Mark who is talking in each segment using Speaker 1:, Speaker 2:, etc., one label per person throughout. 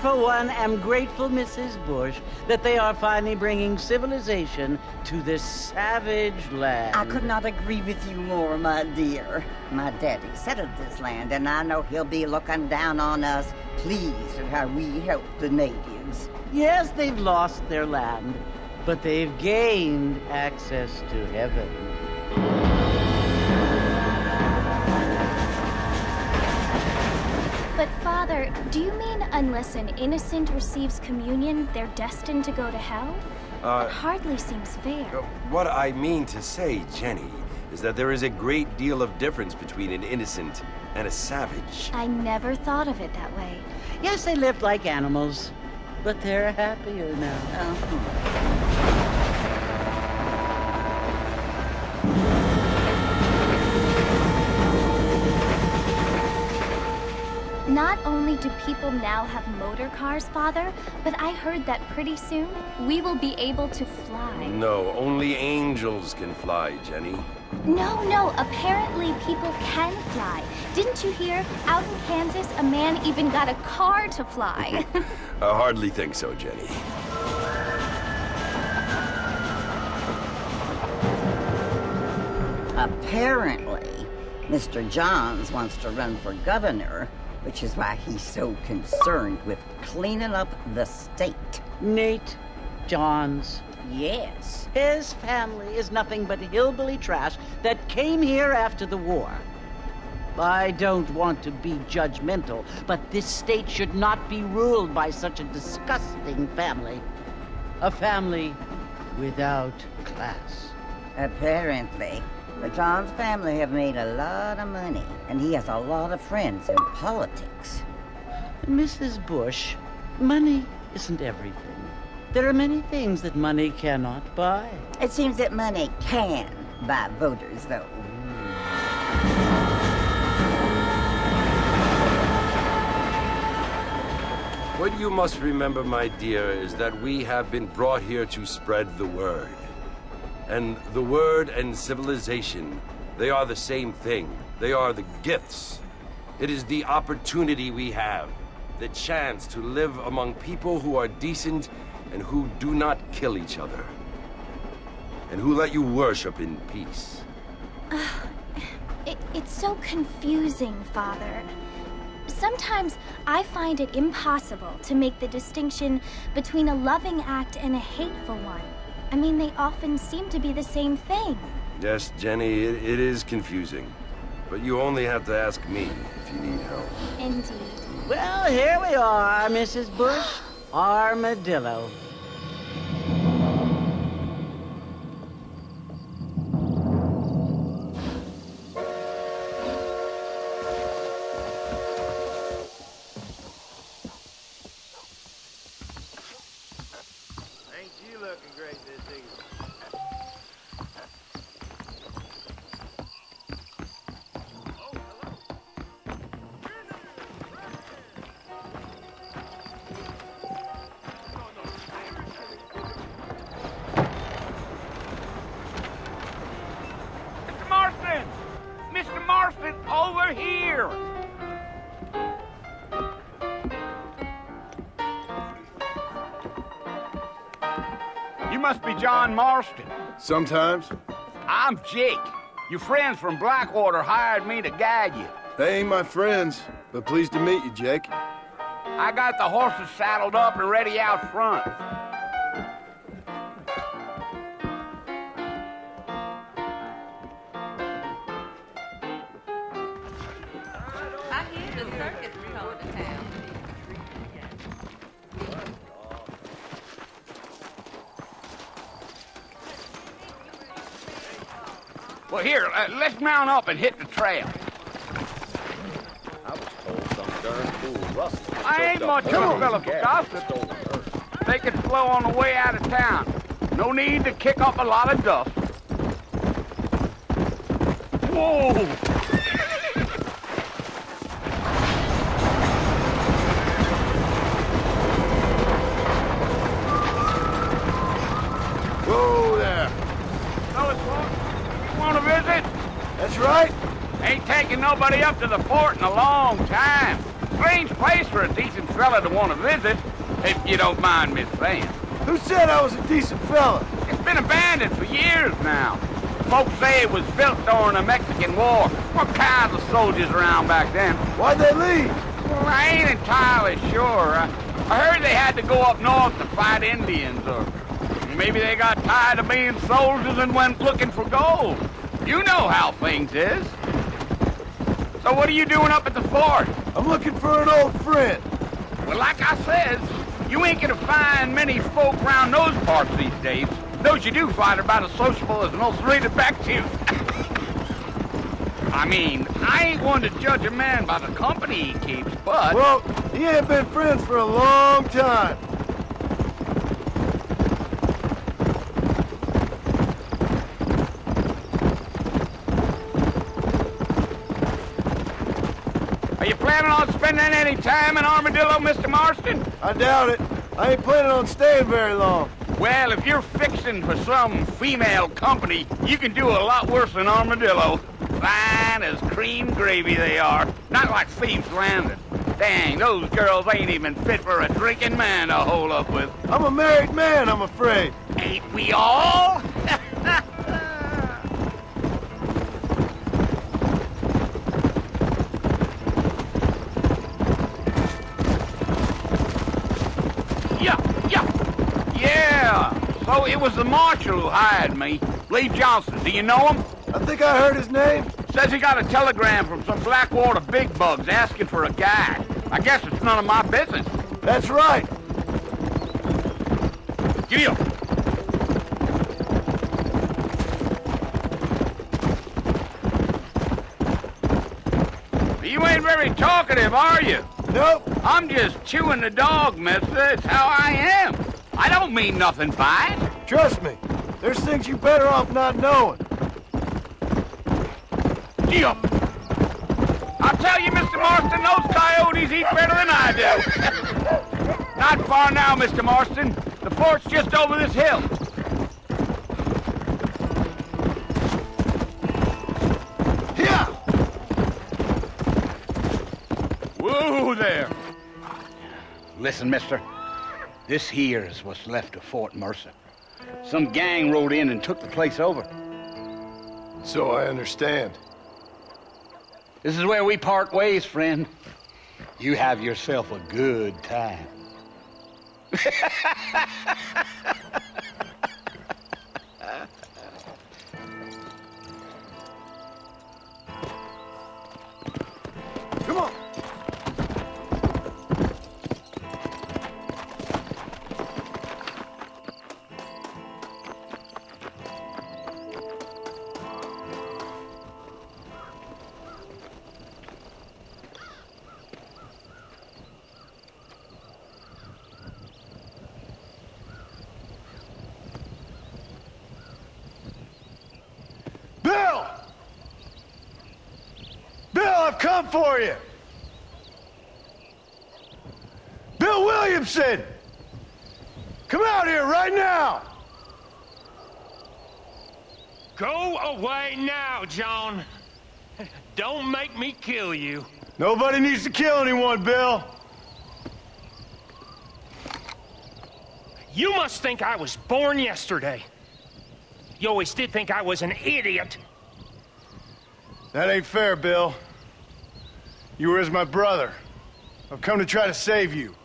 Speaker 1: for one, am grateful, Mrs. Bush, that they are finally bringing civilization to this savage land.
Speaker 2: I could not agree with you more, my dear. My daddy settled this land, and I know he'll be looking down on us, pleased at how we help the natives.
Speaker 1: Yes, they've lost their land, but they've gained access to heaven.
Speaker 3: But, Father, do you mean unless an innocent receives communion, they're destined to go to hell? That hardly seems fair.
Speaker 4: What I mean to say, Jenny, is that there is a great deal of difference between an innocent and a savage.
Speaker 3: I never thought of it that way.
Speaker 1: Yes, they lived like animals, but they're happier now.
Speaker 3: Not only do people now have motor cars, Father, but I heard that pretty soon we will be able to fly.
Speaker 4: No, only angels can fly, Jenny.
Speaker 3: No, apparently people can fly. Didn't you hear? Out in Kansas, a man even got a car to fly.
Speaker 4: I hardly think so, Jenny.
Speaker 2: Apparently, Mr. Johns wants to run for governor, which is why he's so concerned with cleaning up the state.
Speaker 1: Nate Johns.
Speaker 2: Yes.
Speaker 1: His family is nothing but hillbilly trash that came here after the war. I don't want to be judgmental, but this state should not be ruled by such a disgusting family. A family without class.
Speaker 2: Apparently, the Johns family have made a lot of money, and he has a lot of friends in politics.
Speaker 1: Mrs. Bush, money isn't everything. There are many things that money cannot buy.
Speaker 2: It seems that money can buy voters, though.
Speaker 4: What you must remember, my dear, is that we have been brought here to spread the word. And the word and civilization, they are the same thing. They are the gifts. It is the opportunity we have, the chance to live among people who are decent and who do not kill each other, and who let you worship in peace.
Speaker 3: It's so confusing, Father. Sometimes I find it impossible to make the distinction between a loving act and a hateful one. I mean, they often seem to be the same thing.
Speaker 4: Yes, Jenny, it is confusing. But you only have to ask me if you need help.
Speaker 3: Indeed.
Speaker 1: Well, here we are, Mrs. Bush. Armadillo.
Speaker 5: Ain't you looking great this evening?
Speaker 6: Mr. Marston, over here! You must be John Marston.
Speaker 7: Sometimes.
Speaker 6: I'm Jake. Your friends from Blackwater hired me to guide you.
Speaker 7: They ain't my friends, but pleased to meet you, Jake.
Speaker 6: I got the horses saddled up and ready out front.
Speaker 8: I hear the circus is coming to town.
Speaker 6: Well, here, let's mount up and hit the trail.
Speaker 5: I was told some darn fool rustled.
Speaker 6: I ain't much of a fella for gossip. They can flow on the way out of town. No need to kick up a lot of dust. Whoa!
Speaker 7: Whoa there.
Speaker 6: Want to visit?
Speaker 7: That's right.
Speaker 6: Ain't taking nobody up to the fort in a long time. Strange place for a decent fella to want to visit, if you don't mind me saying.
Speaker 7: Who said I was a decent fella?
Speaker 6: It's been abandoned for years now. Folks say it was built during the Mexican War. What kinds of soldiers around back then?
Speaker 7: Why'd they leave?
Speaker 6: Well, I ain't entirely sure. I heard they had to go up north to fight Indians, or maybe they got tired of being soldiers and went looking for gold. You know how things is. So what are you doing up at the fort?
Speaker 7: I'm looking for an old friend.
Speaker 6: Well, like I says, you ain't gonna find many folk around those parts these days. Those you do find are about as sociable as most rated back to you. I mean, I ain't one to judge a man by the company he keeps, but...
Speaker 7: Well, he ain't been friends for a long time.
Speaker 6: Are you planning on spending any time in Armadillo, Mr. Marston?
Speaker 7: I doubt it. I ain't planning on staying very long.
Speaker 6: Well, if you're fixing for some female company, you can do a lot worse than Armadillo. Fine as cream gravy they are. Not like Thieves Landing. Dang, those girls ain't even fit for a drinking man to hole up with.
Speaker 7: I'm a married man, I'm afraid.
Speaker 6: Ain't we all? Yeah. So it was the marshal who hired me. Lee Johnson, do you know him?
Speaker 7: I think I heard his name.
Speaker 6: Says he got a telegram from some Blackwater big bugs asking for a guide. I guess it's none of my business.
Speaker 7: That's right.
Speaker 6: Giddy up. You ain't very talkative, are you?
Speaker 7: Nope.
Speaker 6: I'm just chewing the dog, mister. It's how I am. I don't mean nothing by it.
Speaker 7: Trust me. There's things you better off not knowing.
Speaker 6: Gee up. I'll tell you, Mr. Marston, those coyotes eat better than I do. Not far now, Mr. Marston. The fort's just over this hill.
Speaker 7: Here!
Speaker 6: Whoa there. Listen, mister. This here is what's left of Fort Mercer. Some gang rode in and took the place over.
Speaker 7: So I understand.
Speaker 6: This is where we part ways, friend. You have yourself a good time.
Speaker 7: Come on. I've come for you! Bill Williamson! Come out here right now!
Speaker 9: Go away now, John. Don't make me kill you.
Speaker 7: Nobody needs to kill anyone, Bill.
Speaker 9: You must think I was born yesterday. You always did think I was an idiot.
Speaker 7: That ain't fair, Bill. You were as my brother. I've come to try to save you.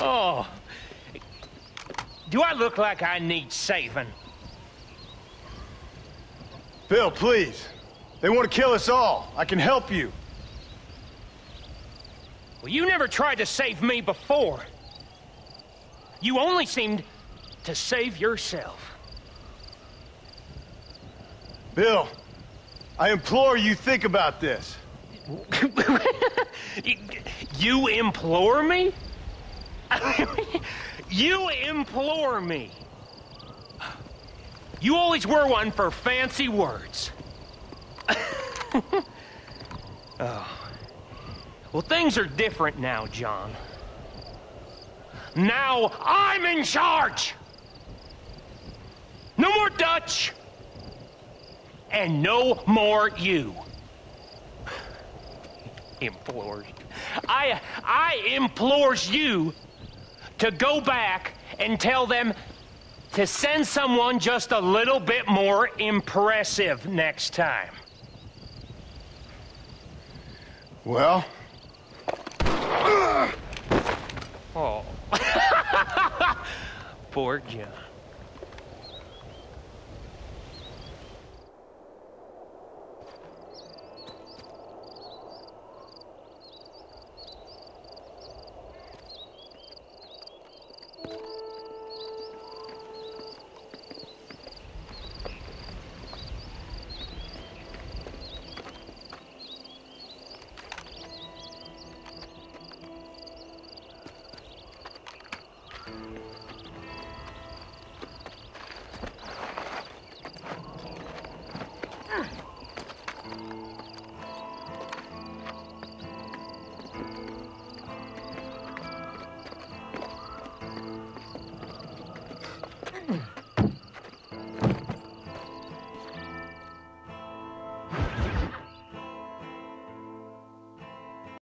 Speaker 9: Oh. Do I look like I need saving?
Speaker 7: Bill, please. They want to kill us all. I can help you.
Speaker 9: Well, you never tried to save me before. You only seemed to save yourself.
Speaker 7: Bill, I implore you think about this.
Speaker 9: You implore me? You implore me. You always were one for fancy words. Oh. Well, things are different now, John. Now I'm in charge. No more Dutch. And no more you. implores. I implores you to go back and tell them to send someone just a little bit more impressive next time.
Speaker 7: Well?
Speaker 9: Oh. Poor John.